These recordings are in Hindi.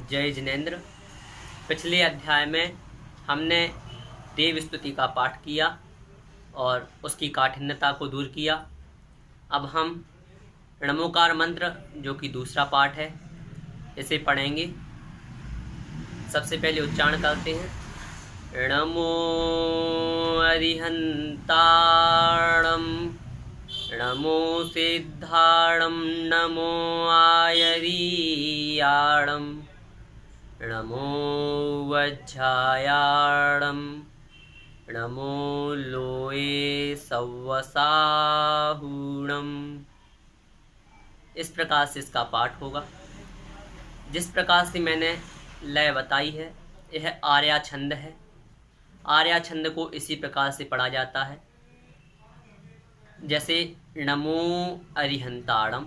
जय जिनेन्द्र। पिछले अध्याय में हमने देव स्तुति का पाठ किया और उसकी काठिन्यता को दूर किया। अब हम णमोकार मंत्र जो कि दूसरा पाठ है इसे पढ़ेंगे। सबसे पहले उच्चारण करते हैं। नमो अरिहंताणं नमो सिद्धाणं नमो आयरीयाणं नमो वज्झायाणं नमो लोये सव्वसाहूणम्। इस प्रकार से इसका पाठ होगा। जिस प्रकार से मैंने लय बताई है यह आर्या छंद है। आर्या छंद को इसी प्रकार से पढ़ा जाता है जैसे नमो अरिहंताणम,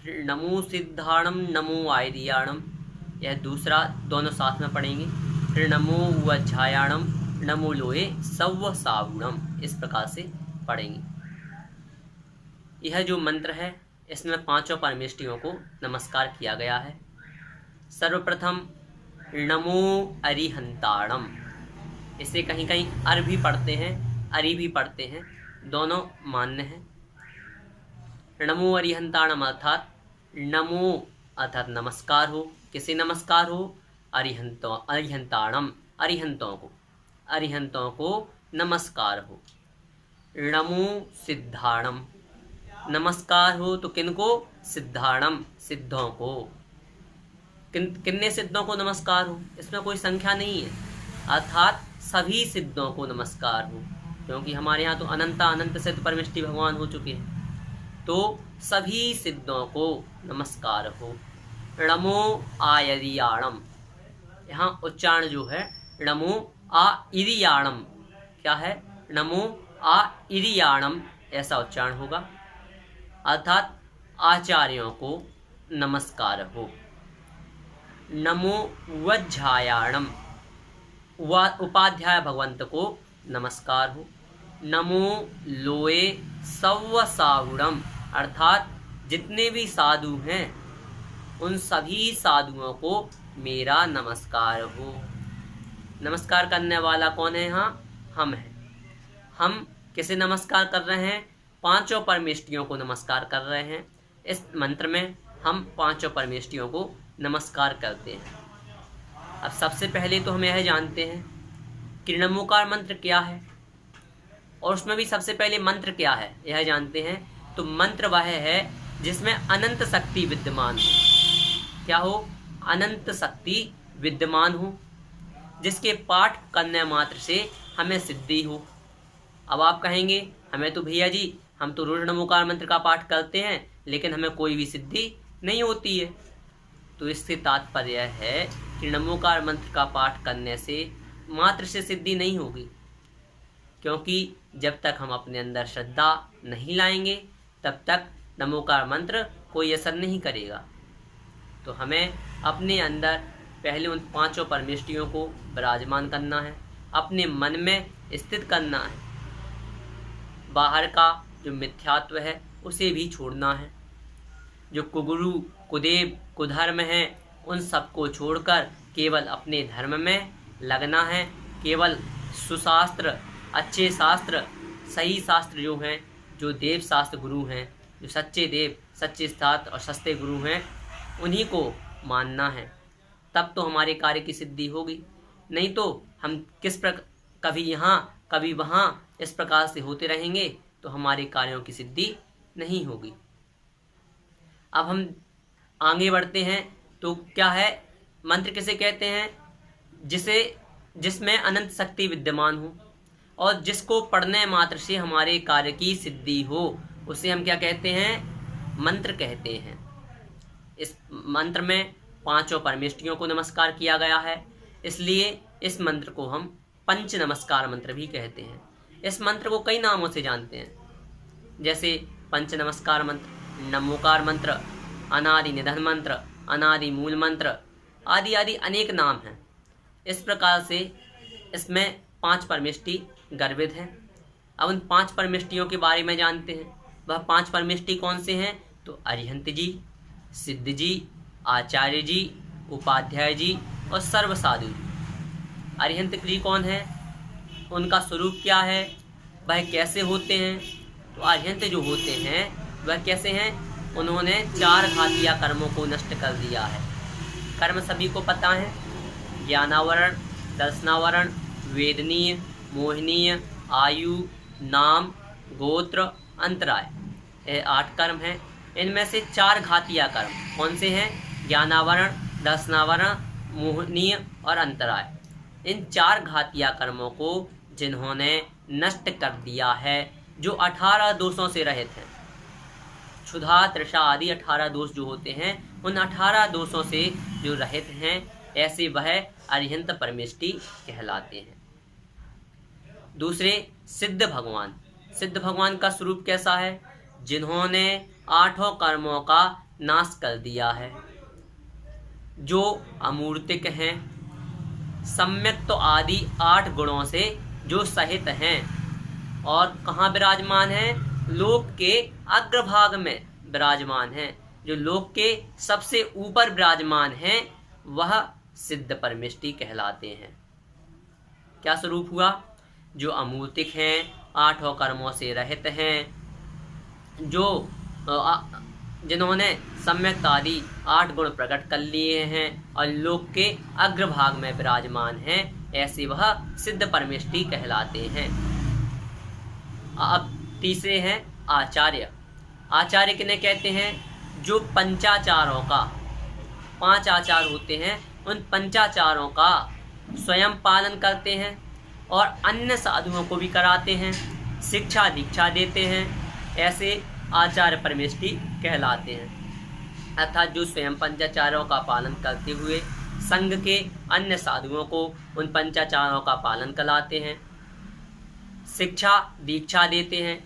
फिर नमो सिद्धाणम नमो आयरियाणम, यह दूसरा दोनों साथ में पढ़ेंगे। फिर नमो वज्झायाणम नमो लोये सव्वसाहूणम, इस प्रकार से पढ़ेंगे। यह जो मंत्र है इसमें पांचों परमेष्टियों को नमस्कार किया गया है। सर्वप्रथम नमो अरिहंताणम, इसे कहीं कहीं अर भी पढ़ते हैं, अरि भी पढ़ते हैं, दोनों मान्य हैं। नमो अरिहंताणम अर्थात नमो अर्थात नमस्कार हो। किसे नमस्कार हो? अरिहंताणम, अरिहंतों को नमस्कार हो। नमो सिद्धाणम, नमस्कार हो तो किनको? सिद्धाणम, सिद्धों को। किन्ने सिद्धों को नमस्कार हो? इसमें कोई संख्या नहीं है, अर्थात सभी सिद्धों को नमस्कार हो, क्योंकि हमारे यहाँ तो अनंत सिद्ध परमेष्टि भगवान हो चुके हैं, तो सभी सिद्धों को नमस्कार हो। नमो आयरियाणम, यहाँ उच्चारण जो है नमो आयरियाणम, क्या है? नमो आयरियाणम, ऐसा उच्चारण होगा, अर्थात आचार्यों को नमस्कार हो। नमो वज्झायाणम, उपाध्याय भगवंत को नमस्कार हो। नमो लोये सव्वसाहूणम, अर्थात जितने भी साधु हैं उन सभी साधुओं को मेरा नमस्कार हो। नमस्कार करने वाला कौन है? यहाँ हम हैं। हम किसे नमस्कार कर रहे हैं? पांचों परमेष्टियों को नमस्कार कर रहे हैं। इस मंत्र में हम पांचों परमेष्टियों को नमस्कार करते हैं। अब सबसे पहले तो हम यह जानते हैं कि णमोकार मंत्र क्या है, और उसमें भी सबसे पहले मंत्र क्या है यह जानते हैं। तो मंत्र वह है जिसमें अनंत शक्ति विद्यमान हो। क्या हो? अनंत शक्ति विद्यमान हो, जिसके पाठ करने मात्र से हमें सिद्धि हो। अब आप कहेंगे हमें तो भैया जी हम तो रोज णमोकार मंत्र का पाठ करते हैं लेकिन हमें कोई भी सिद्धि नहीं होती है। तो इससे तात्पर्य है कि णमोकार मंत्र का पाठ करने से मात्र से सिद्धि नहीं होगी, क्योंकि जब तक हम अपने अंदर श्रद्धा नहीं लाएंगे तब तक णमोकार मंत्र कोई असर नहीं करेगा। तो हमें अपने अंदर पहले उन पांचों परमेष्टियों को विराजमान करना है, अपने मन में स्थित करना है। बाहर का जो मिथ्यात्व है उसे भी छोड़ना है। जो कुगुरु कुदेव कुधर्म है उन सबको छोड़कर केवल अपने धर्म में लगना है। केवल सुशास्त्र, अच्छे शास्त्र, सही शास्त्र जो हैं, जो देव शास्त्र गुरु हैं, जो सच्चे देव, सच्चे शास्त्र और सस्ते गुरु हैं, उन्हीं को मानना है। तब तो हमारे कार्य की सिद्धि होगी। नहीं तो हम कभी यहाँ कभी वहाँ इस प्रकार से होते रहेंगे तो हमारे कार्यों की सिद्धि नहीं होगी। अब हम आगे बढ़ते हैं तो क्या है? मंत्र किसे कहते हैं? जिसमें अनंत शक्ति विद्यमान हो और जिसको पढ़ने मात्र से हमारे कार्य की सिद्धि हो, उसे हम क्या कहते हैं? मंत्र कहते हैं। इस मंत्र में पांचों परमेष्टियों को नमस्कार किया गया है, इसलिए इस मंत्र को हम पंच नमस्कार मंत्र भी कहते हैं। इस मंत्र को कई नामों से जानते हैं, जैसे पंच नमस्कार मंत्र, नमोकार मंत्र, अनादि निधन मंत्र, अनादि मूल मंत्र आदि आदि अनेक नाम हैं। इस प्रकार से इसमें पांच परमेष्टि गर्भित हैं। अब उन पांच परमेष्टियों के बारे में जानते हैं। वह पांच परमेष्टि कौन से हैं? तो अरिहंत जी, सिद्ध जी, आचार्य जी उपाध्याय जी और सर्व साधु जी। अरिहंत जी कौन है, उनका स्वरूप क्या है, वह कैसे होते हैं? तो अरिहंत जो होते हैं वह कैसे हैं? उन्होंने 4 घातीय कर्मों को नष्ट कर दिया है। कर्म सभी को पता है, ज्ञानावरण, दर्शनावरण, वेदनीय, मोहनीय, आयु, नाम, गोत्र, अंतराय, ये 8 कर्म हैं। इनमें से 4 घातीय कर्म कौन से हैं? ज्ञानावरण, दर्शनावरण, मोहनीय और अंतराय। इन 4 घातीय कर्मों को जिन्होंने नष्ट कर दिया है, जो 18 दोषों से रहित हैं, क्षुधा, तृषा आदि 18 दोष जो होते हैं, उन 18 दोषों से जो रहित हैं, ऐसे वह अरिहंत परमेष्टि कहलाते हैं। दूसरे, सिद्ध भगवान। सिद्ध भगवान का स्वरूप कैसा है? जिन्होंने 8 कर्मों का नाश कर दिया है, जो अमूर्तिक हैं, सम्यक्त आदि 8 गुणों से जो सहित हैं, और कहाँ विराजमान हैं? लोक के अग्रभाग में विराजमान हैं। जो लोक के सबसे ऊपर विराजमान हैं, वह सिद्ध परमेष्टि कहलाते हैं। क्या स्वरूप हुआ? जो अमूर्तिक हैं, 8 कर्मों से रहित हैं, जो जिन्होंने सम्यक्त आदि 8 गुण प्रकट कर लिए हैं और लोक के अग्रभाग में विराजमान हैं, ऐसे वह सिद्ध परमेष्टि कहलाते हैं। अब तीसरे हैं आचार्य। आचार्य किन्हें कहते हैं? जो पंचाचारों का, 5 आचार होते हैं, उन पंचाचारों का स्वयं पालन करते हैं और अन्य साधुओं को भी कराते हैं, शिक्षा दीक्षा देते हैं, ऐसे आचार्य परमेष्टि कहलाते हैं। अर्थात जो स्वयं पंचाचारों का पालन करते हुए संघ के अन्य साधुओं को उन पंचाचारों का पालन कराते हैं, शिक्षा दीक्षा देते हैं,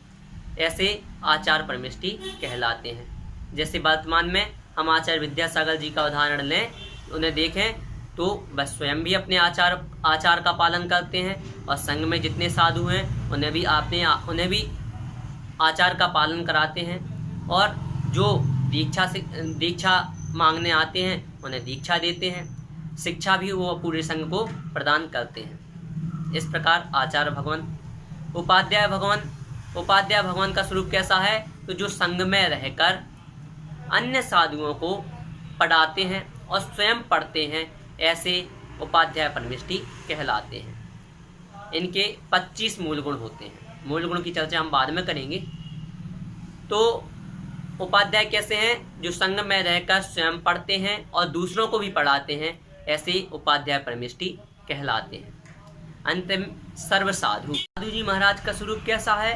ऐसे आचार्य परमेष्टि कहलाते हैं। जैसे वर्तमान में हम आचार्य विद्यासागर जी का उदाहरण लें, उन्हें देखें तो वह स्वयं भी अपने आचार का पालन करते हैं और संघ में जितने साधु हैं उन्हें भी आचार का पालन कराते हैं, और जो दीक्षा मांगने आते हैं उन्हें दीक्षा देते हैं, शिक्षा भी वो पूरे संघ को प्रदान करते हैं। इस प्रकार आचार्य भगवान। उपाध्याय भगवान का स्वरूप कैसा है? तो जो संघ में रहकर अन्य साधुओं को पढ़ाते हैं और स्वयं पढ़ते हैं, ऐसे उपाध्याय परमेष्टि कहलाते हैं। इनके 25 मूल गुण होते हैं। मूल गुण की चर्चा हम बाद में करेंगे। तो उपाध्याय कैसे हैं? जो संघ में रहकर स्वयं पढ़ते हैं और दूसरों को भी पढ़ाते हैं, ऐसे उपाध्याय परमेष्टि कहलाते हैं। अंतिम सर्व साधु। साधु जी महाराज का स्वरूप कैसा है?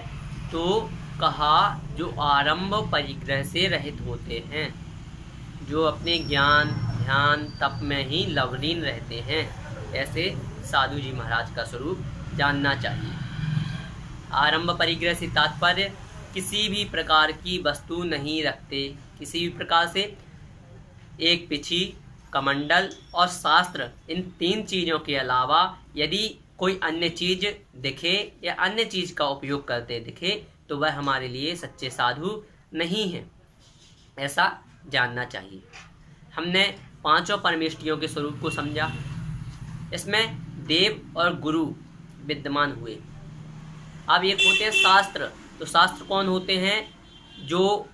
तो कहा जो आरंभ परिग्रह से रहित होते हैं, जो अपने ज्ञान ध्यान तप में ही लवलीन रहते हैं, ऐसे साधु जी महाराज का स्वरूप जानना चाहिए। आरंभ परिग्रह से तात्पर्य किसी भी प्रकार की वस्तु नहीं रखते, किसी भी प्रकार से एक पिछी, कमंडल और शास्त्र, इन 3 चीज़ों के अलावा यदि कोई अन्य चीज़ दिखे या अन्य चीज़ का उपयोग करते दिखे तो वह हमारे लिए सच्चे साधु नहीं हैं, ऐसा जानना चाहिए। हमने 5 परमेष्टियों के स्वरूप को समझा। इसमें देव और गुरु विद्यमान हुए। अब एक होते हैं शास्त्र। तो शास्त्र कौन होते हैं? जो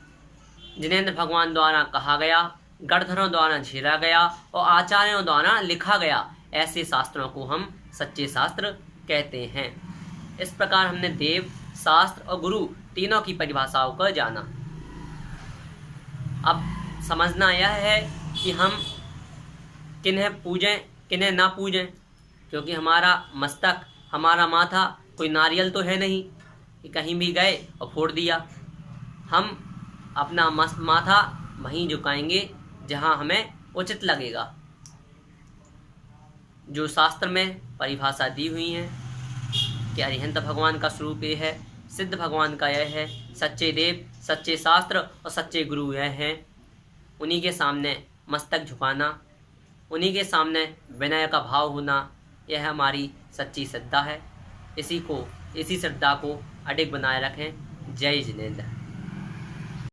जिनेंद्र भगवान द्वारा कहा गया, गणधरों द्वारा झेला गया और आचार्यों द्वारा लिखा गया, ऐसे शास्त्रों को हम सच्चे शास्त्र कहते हैं। इस प्रकार हमने देव, शास्त्र और गुरु तीनों की परिभाषाओं को जाना। अब समझना यह है कि हम किन्हें पूजें किन्हें ना पूजें, क्योंकि हमारा मस्तक, हमारा माथा कोई नारियल तो है नहीं कि कहीं भी गए और फोड़ दिया। हम अपना माथा वहीं झुकाएंगे जहां हमें उचित लगेगा। जो शास्त्र में परिभाषा दी हुई है कि अरिहंत भगवान का स्वरूप ये है, सिद्ध भगवान का यह है, सच्चे देव, सच्चे शास्त्र और सच्चे गुरु यह हैं। उन्हीं के सामने मस्तक झुकाना, उन्हीं के सामने विनय का भाव होना, यह हमारी सच्ची श्रद्धा है। इसी श्रद्धा को अडिग बनाए रखें। जय जिनेंद्र।